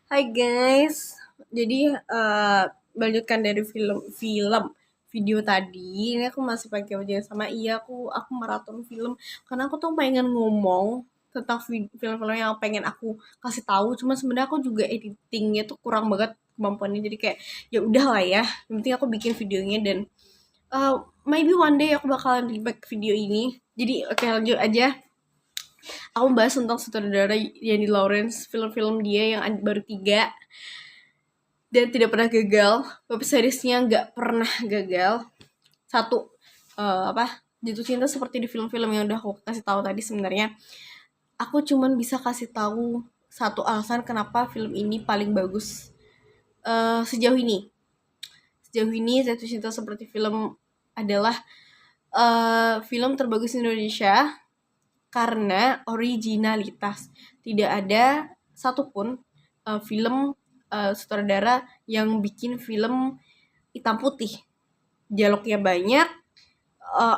Hai guys, jadi melanjutkan dari video tadi. Ini aku masih pakai baju yang sama. Iya, aku maraton film karena aku tuh pengen ngomong tentang film-film yang pengen aku kasih tahu. Cuma sebenarnya aku juga editingnya tuh kurang banget kemampuannya. Jadi kayak ya udah lah ya. Yang penting aku bikin videonya dan maybe one day aku bakalan remake video ini. Jadi oke, lanjut aja. Aku bahas tentang sutradara Yanni Lawrence, film-film dia yang baru 3 dan tidak pernah gagal. Web seriesnya nggak pernah gagal. Satu, apa, jatuh cinta seperti di film-film yang udah aku kasih tahu tadi. Sebenarnya aku cuman bisa kasih tahu satu alasan kenapa film ini paling bagus sejauh ini. Sejauh ini jatuh cinta seperti film adalah film terbagus Indonesia karena originalitas. Tidak ada satupun film sutradara yang bikin film hitam putih. Dialognya banyak,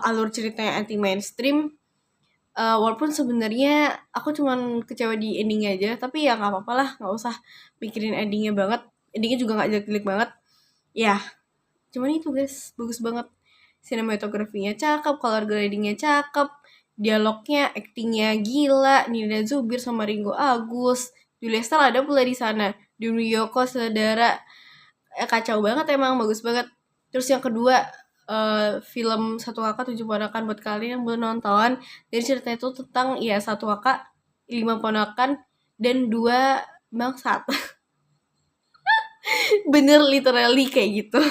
alur ceritanya anti mainstream. Walaupun sebenarnya aku cuman kecewa di endingnya aja, tapi ya nggak apa-apa lah, nggak usah mikirin endingnya banget. Endingnya juga nggak jelek-jelek banget. Ya, cuman itu guys, bagus banget. Sinematografinya cakep, color gradingnya cakep, dialognya, aktingnya gila. Nina Zubir sama Ringo Agus, Julia Estelle ada pula di sana. Dunu Yoko, saudara, kacau banget emang, bagus banget. Terus yang kedua, film Satu Kakak Tujuh Ponakan buat kalian yang belum nonton. Jadi ceritanya itu tentang ya satu kakak, 5 ponakan, dan 2 bangsat. Bener literally kayak gitu.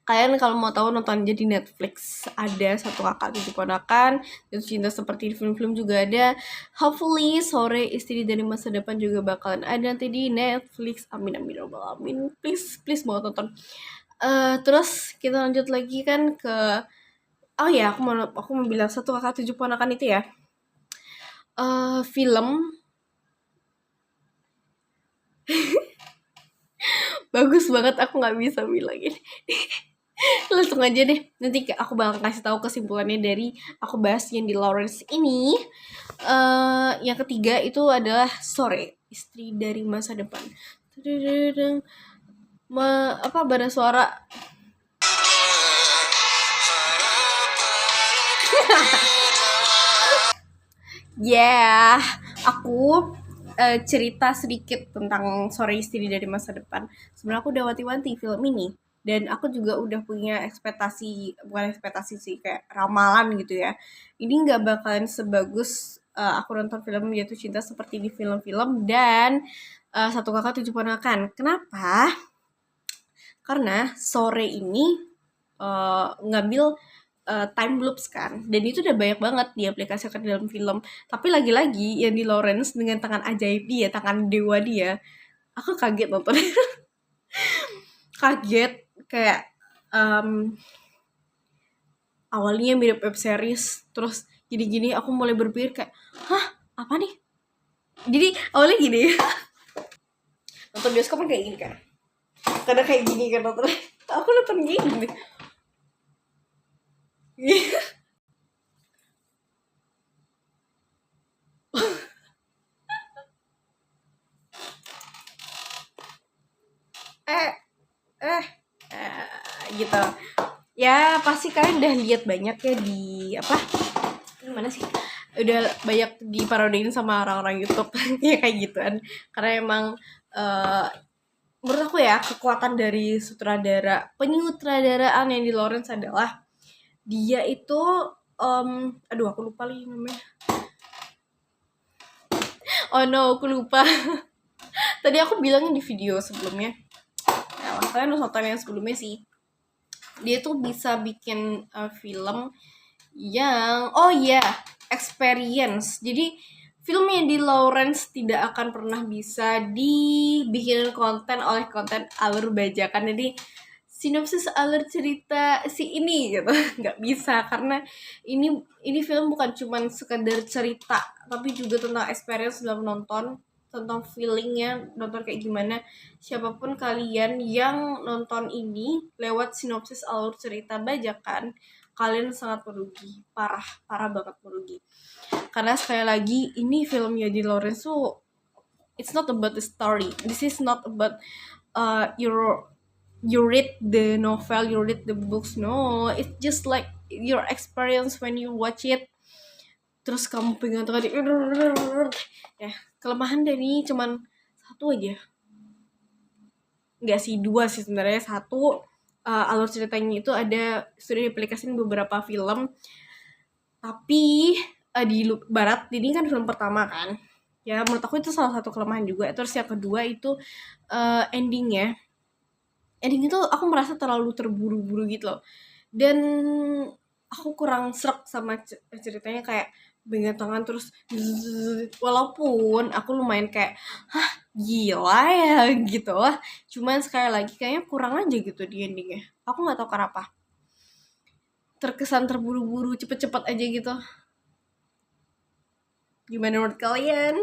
Kalian kalau mau tahu nonton aja di Netflix. Ada Satu Kakak Tujuh Ponakan, Jatuh Cinta Seperti di film-film juga ada. Hopefully sore Istri dari Masa Depan juga bakalan ada nanti di Netflix. Amin amin amin. Please please mau tonton. Terus kita lanjut lagi kan ke oh ya, aku mau bilang Satu Kakak Tujuh Ponakan itu ya. Film bagus banget, aku nggak bisa bilang ini. Langsung aja deh, nanti aku bakal kasih tahu kesimpulannya dari aku bahas yang di Lawrence ini. Yang ketiga itu adalah Sore, Istri dari Masa Depan. Apa bara suara. Yeah, aku cerita sedikit tentang Sore Istri dari Masa Depan. Sebenarnya aku udah wanti-wanti film ini, dan aku juga udah punya ekspektasi, bukan ekspektasi sih, kayak ramalan gitu ya. Ini nggak bakalan sebagus aku nonton film Jatuh Cinta seperti di film-film dan Satu Kakak Tujuh Ponakan. Kenapa? Karena Sore ini ngambil time loops kan, dan itu udah banyak banget diaplikasikan dalam film. Tapi lagi-lagi yang di Lawrence dengan tangan ajaib dia, tangan dewa dia, aku kaget nonton. Kaget kayak awalnya mirip web series, terus gini-gini aku mulai berpikir kayak, hah, apa nih? Jadi awalnya gini. Nonton bioskop kan kayak gini kan, karena kayak gini kan nonton. Aku nonton gini. eh eh gitu ya. Pasti kalian udah lihat banyak ya di apa, gimana sih, udah banyak diparodiin sama orang-orang YouTube. Ya kayak gituan. Karena emang uh, menurut aku ya, kekuatan dari penyutradaraan yang di Lawrence adalah dia itu aduh aku lupa lagi namanya. Oh no, aku lupa. Tadi aku bilangnya di video sebelumnya. Nah, kalian harus nonton yang sebelumnya sih. Dia tuh bisa bikin film yang oh iya, experience. Jadi film yang di Lawrence tidak akan pernah bisa dibikin konten oleh konten alur bajakan. Jadi sinopsis alur cerita si ini gitu nggak bisa, karena ini film bukan cuma sekedar cerita, tapi juga tentang experience dalam nonton, tentang feelingnya nonton kayak gimana. Siapapun kalian yang nonton ini lewat sinopsis alur cerita bajakan, kalian sangat merugi, parah parah banget merugi. Karena sekali lagi ini filmnya di Lawrence tuh it's not about the story. This is not about you read the novel, you read the books. No, it's just like your experience when you watch it. Terus kamu pengen tadi ya. Kelemahan dari cuman satu aja, nggak sih, dua sih sebenarnya. Satu, alur ceritanya itu sudah diaplikasikan beberapa film, tapi di barat ini kan film pertama kan, ya menurut aku itu salah satu kelemahan juga. Terus yang kedua itu ending itu aku merasa terlalu terburu-buru gitu loh, dan aku kurang srek sama ceritanya, kayak pegangan tangan terus walaupun aku lumayan kayak gila ya gitu lah, cuman sekali lagi kayaknya kurang aja gitu di endingnya. Aku nggak tahu kenapa, terkesan terburu-buru, cepet-cepet aja gitu. Gimana menurut kalian?